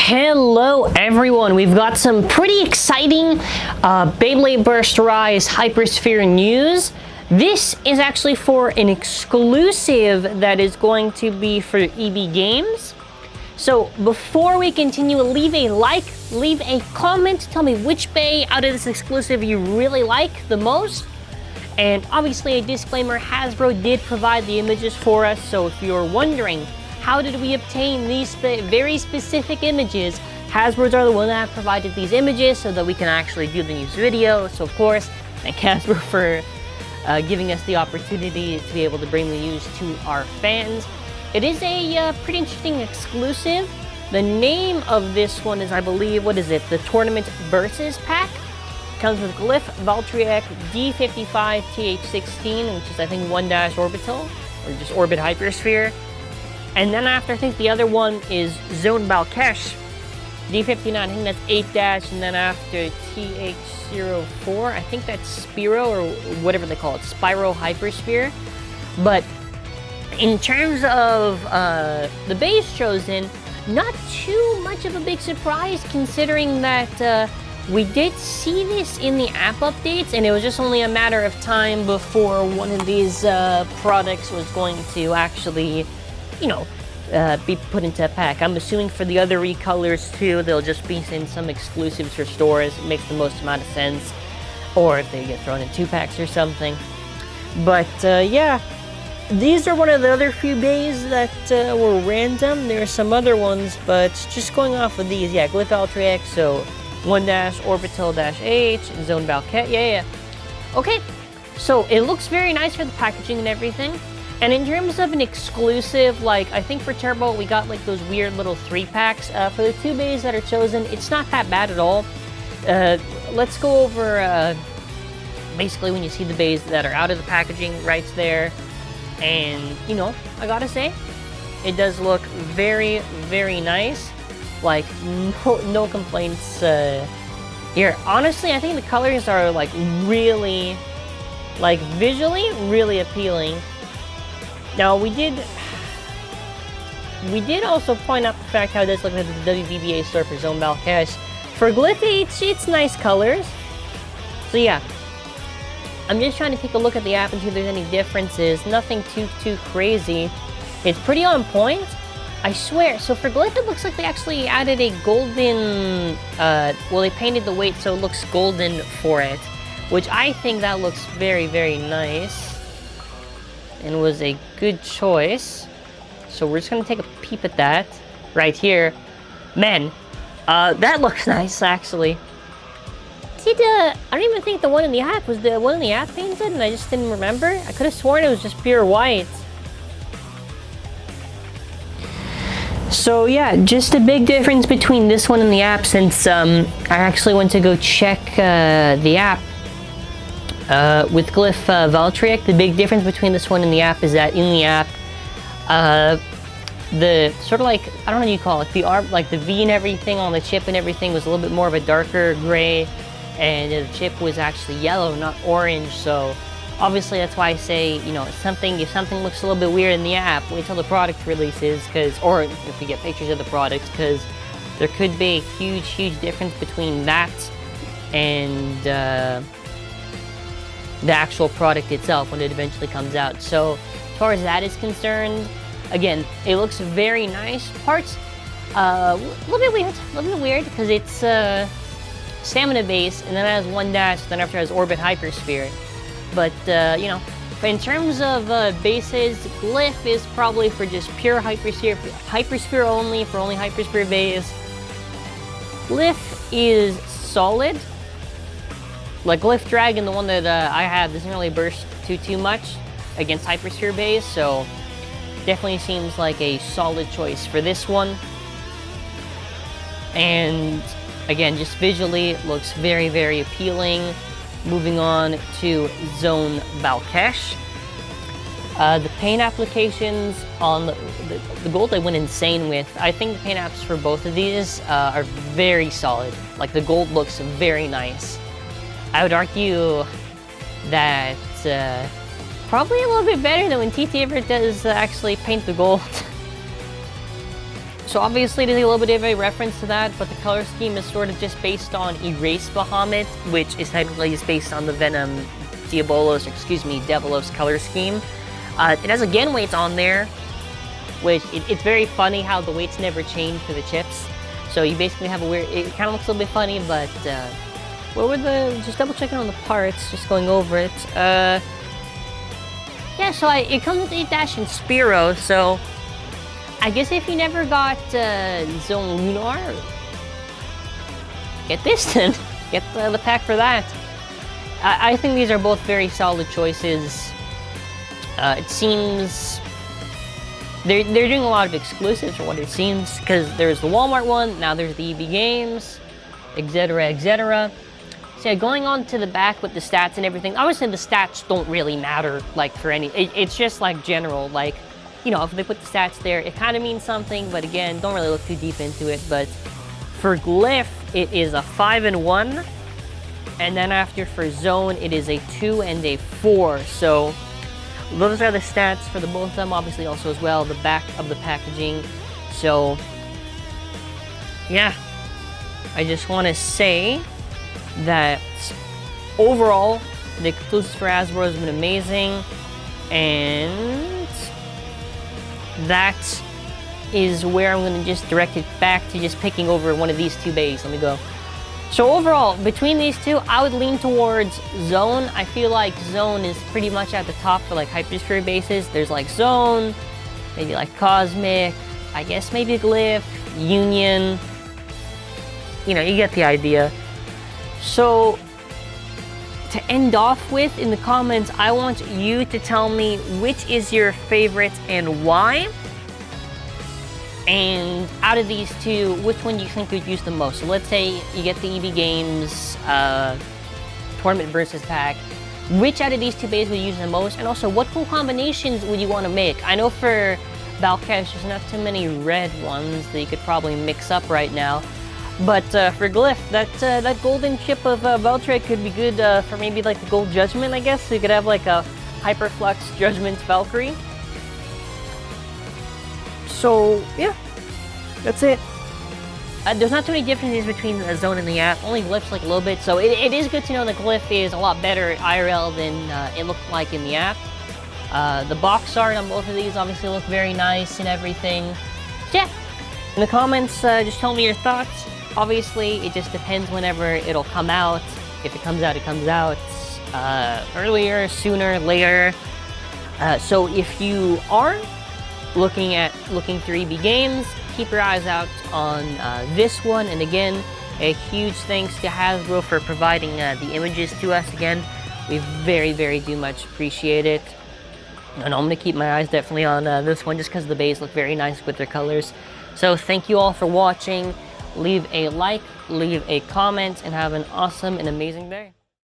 Hello everyone, we've got some pretty exciting Beyblade Burst Rise Hypersphere news. This is actually for an exclusive that is going to be for EB Games. So before we continue, leave a like, leave a comment, tell me which Bey out of this exclusive you really like the most. And obviously a disclaimer, Hasbro did provide the images for us, so if you're wondering how did we obtain these very specific images, Hasbro's are the one that have provided these images so that we can actually do the news video. So of course, thank Hasbro for giving us the opportunity to be able to bring the news to our fans. It is a pretty interesting exclusive. The name of this one is, I believe, what is it? The Tournament Versus Pack. Comes with Glyph, Valtryek, D55, TH16, which is I think 1-Orbital, or just Orbit Hypersphere. And then after, I think the other one is Zone Balkesh, D59, I think that's 8-, and then after TH04, I think that's Spyro, or whatever they call it, Spyro Hypersphere. But in terms of the base chosen, not too much of a big surprise considering that we did see this in the app updates, and it was just only a matter of time before one of these products was going to actually, you know, be put into a pack. I'm assuming for the other recolors too, they'll just be in some exclusives for stores. It makes the most amount of sense. Or if they get thrown in 2-packs or something. But yeah, these are one of the other few bays that were random. There are some other ones, but just going off of these, yeah, Glyph Valtryek, so 1-Orbital-H, Zone Balket, yeah. Okay, so it looks very nice for the packaging and everything. And in terms of an exclusive, like, I think for Turbo, we got, like, those weird little 3-packs. For the 2 bays that are chosen, it's not that bad at all. Let's go over, basically, when you see the bays that are out of the packaging, right there. And, you know, I gotta say, it does look very, very nice. Like, no complaints here. Honestly, I think the colors are, like, really, like, visually really appealing. Now, we did also point out the fact how it does look like the WVBA store for Zone Balkesh. For Glyph, it's nice colors. So yeah, I'm just trying to take a look at the app and see if there's any differences. Nothing too crazy. It's pretty on point, I swear. So for Glyph, it looks like they actually added a golden, well, they painted the weight so it looks golden for it, which I think that looks very, very nice. And was a good choice. So we're just gonna take a peep at that right here. Man, that looks nice actually. I don't even think the one in the app was the one in the app painted, and I just didn't remember. I could have sworn it was just pure white. So yeah, just a big difference between this one and the app, since I actually went to go check the app. With Glyph Valtryek, the big difference between this one and the app is that in the app, the sort of like, I don't know what you call it, the arm, like the V and everything on the chip and everything was a little bit more of a darker gray, and the chip was actually yellow, not orange. So obviously that's why I say, you know, if something looks a little bit weird in the app, wait till the product releases, or if we get pictures of the product, because there could be a huge difference between that and the actual product itself when it eventually comes out. So as far as that is concerned, again, it looks very nice. Parts a little bit weird because it's stamina base, and then it has 1-, then after it has Orbit Hypersphere. But you know, in terms of bases, Glyph is probably for just pure Hypersphere only, for only Hypersphere base. Glyph is solid. Like Glyph Dragon, the one that I have, doesn't really burst too much against Hypersphere base, so definitely seems like a solid choice for this one. And again, just visually, it looks very, very appealing. Moving on to Zone Balkesh. The paint applications on the gold they went insane with. I think the paint apps for both of these are very solid. Like the gold looks very nice. I would argue that probably a little bit better than when TT ever does actually paint the gold. So obviously there's a little bit of a reference to that, but the color scheme is sort of just based on Erase Bahamut, which is technically just based on the Venom Diabolos color scheme. It has again weights on there, which it's very funny how the weights never change for the chips. So you basically have a weird, it kind of looks a little bit funny, but what were just double checking on the parts, just going over it. Yeah, so it comes with 8-dash and Spearow, so I guess if you never got Zone Lunar, get this then. Get the pack for that. I think these are both very solid choices. It seems they're doing a lot of exclusives for what it seems, because there's the Walmart one, now there's the EB Games, etc., etc. So yeah, going on to the back with the stats and everything, obviously the stats don't really matter, like, for any, it's just, like, general, like, you know, if they put the stats there, it kind of means something, but again, don't really look too deep into it. But for Glyph, it is a 5 and 1, and then after for Zone, it is a 2 and a 4, so those are the stats for the both of them, obviously also as well, the back of the packaging. So, yeah, I just want to say that overall, the exclusives for Hasbro has been amazing, and that is where I'm going to just direct it back to just picking over one of these two bays. Let me go. So overall, between these two, I would lean towards Zone. I feel like Zone is pretty much at the top for like Hypersphere bases. There's like Zone, maybe like Cosmic, I guess maybe Glyph, Union. You know, you get the idea. So to end off with, in the comments, I want you to tell me which is your favorite and why. And out of these two, which one do you think you'd use the most? So let's say you get the EB Games Tournament Versus Pack. Which out of these two bays would you use the most? And also, what cool combinations would you want to make? I know for Balkesh, there's not too many red ones that you could probably mix up right now. But for Glyph, that golden chip of Valtryek could be good for maybe like the Gold Judgment, I guess. So you could have like a Hyperflux Judgment Valkyrie. So, yeah, that's it. There's not too many differences between the Zone and the app, only Glyph's like a little bit, so it is good to know that Glyph is a lot better IRL than it looked like in the app. The box art on both of these obviously look very nice and everything. So yeah, in the comments, just tell me your thoughts. Obviously, it just depends whenever it'll come out. If it comes out, it comes out earlier, sooner, later. So if you are looking through EB Games, keep your eyes out on this one. And again, a huge thanks to Hasbro for providing the images to us again. We very, very do much appreciate it. And I'm going to keep my eyes definitely on this one just because the bays look very nice with their colors. So thank you all for watching. Leave a like, leave a comment, and have an awesome and amazing day.